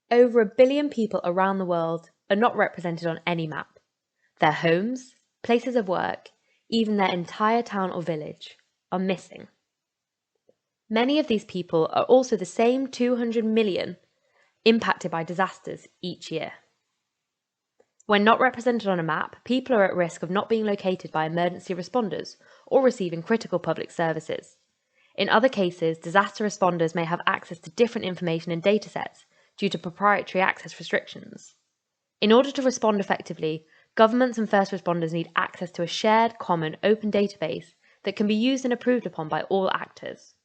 Over 1 billion people around the world are not represented on any map. Their homes, places of work, even their entire town or village are missing. Many of these people are also the same 200 million impacted by disasters each year. When not represented on a map, people are at risk of not being located by emergency responders or receiving critical public services. In other cases, disaster responders may have access to different information and datasets due to proprietary access restrictions. In order to respond effectively, governments and first responders need access to a shared, common, open database that can be used and approved upon by all actors.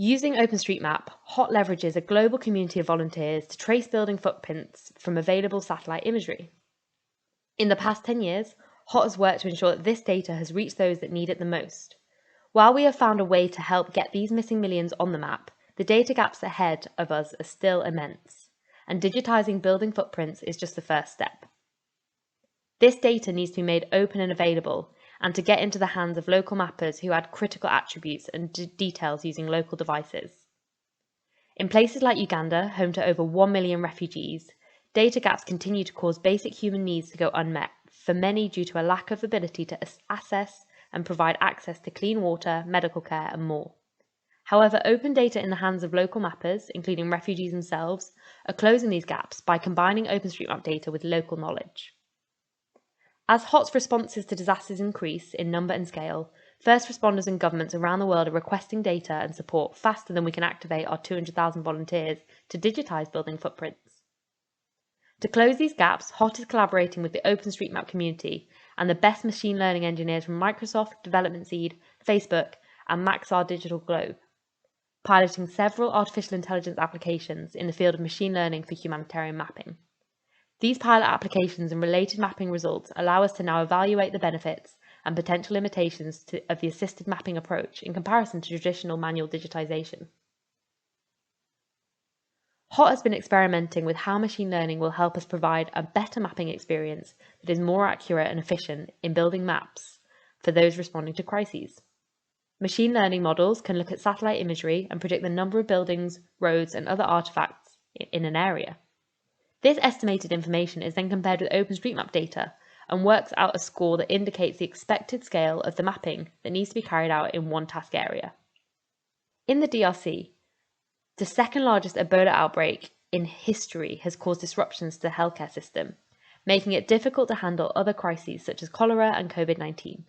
Using OpenStreetMap, HOT leverages a global community of volunteers to trace building footprints from available satellite imagery. In the past 10 years, HOT has worked to ensure that this data has reached those that need it the most. While we have found a way to help get these missing millions on the map, the data gaps ahead of us are still immense, and digitizing building footprints is just the first step. This data needs to be made open and available, and to get into the hands of local mappers who add critical attributes and details using local devices. In places like Uganda, home to over 1 million refugees, data gaps continue to cause basic human needs to go unmet, for many due to a lack of ability to assess and provide access to clean water, medical care, and more. However, open data in the hands of local mappers, including refugees themselves, are closing these gaps by combining OpenStreetMap data with local knowledge. As HOT's responses to disasters increase in number and scale, first responders and governments around the world are requesting data and support faster than we can activate our 200,000 volunteers to digitize building footprints. To close these gaps, HOT is collaborating with the OpenStreetMap community and the best machine learning engineers from Microsoft, Development Seed, Facebook, and Maxar Digital Globe, piloting several artificial intelligence applications in the field of machine learning for humanitarian mapping. These pilot applications and related mapping results allow us to now evaluate the benefits and potential limitations of the assisted mapping approach in comparison to traditional manual digitization. HOT has been experimenting with how machine learning will help us provide a better mapping experience that is more accurate and efficient in building maps for those responding to crises. Machine learning models can look at satellite imagery and predict the number of buildings, roads, and other artifacts in an area. This estimated information is then compared with OpenStreetMap data and works out a score that indicates the expected scale of the mapping that needs to be carried out in one task area. In the DRC, the second largest Ebola outbreak in history has caused disruptions to the healthcare system, making it difficult to handle other crises such as cholera and COVID-19.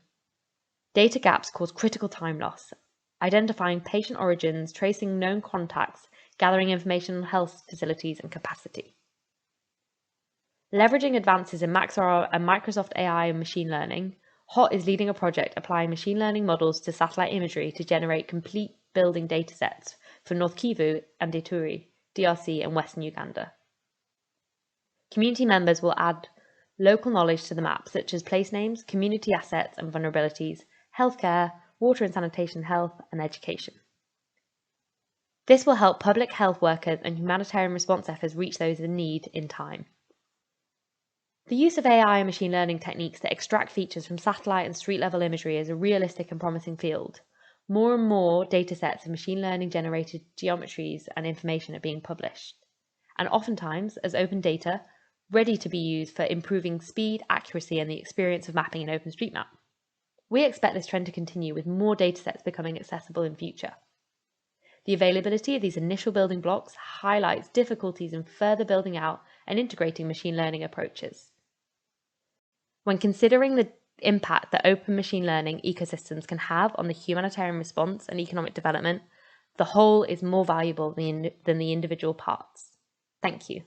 Data gaps cause critical time loss, identifying patient origins, tracing known contacts, gathering information on health facilities and capacity. Leveraging advances in Maxar and Microsoft AI and machine learning, HOT is leading a project applying machine learning models to satellite imagery to generate complete building datasets for North Kivu and Ituri, DRC, and Western Uganda. Community members will add local knowledge to the map, such as place names, community assets and vulnerabilities, healthcare, water and sanitation health, and education. This will help public health workers and humanitarian response efforts reach those in need in time. The use of AI and machine learning techniques to extract features from satellite and street-level imagery is a realistic and promising field. More and more datasets of machine learning generated geometries and information are being published, and oftentimes as open data, ready to be used for improving speed, accuracy, and the experience of mapping in OpenStreetMap. We expect this trend to continue with more datasets becoming accessible in future. The availability of these initial building blocks highlights difficulties in further building out and integrating machine learning approaches. When considering the impact that open machine learning ecosystems can have on the humanitarian response and economic development, the whole is more valuable than the individual parts. Thank you.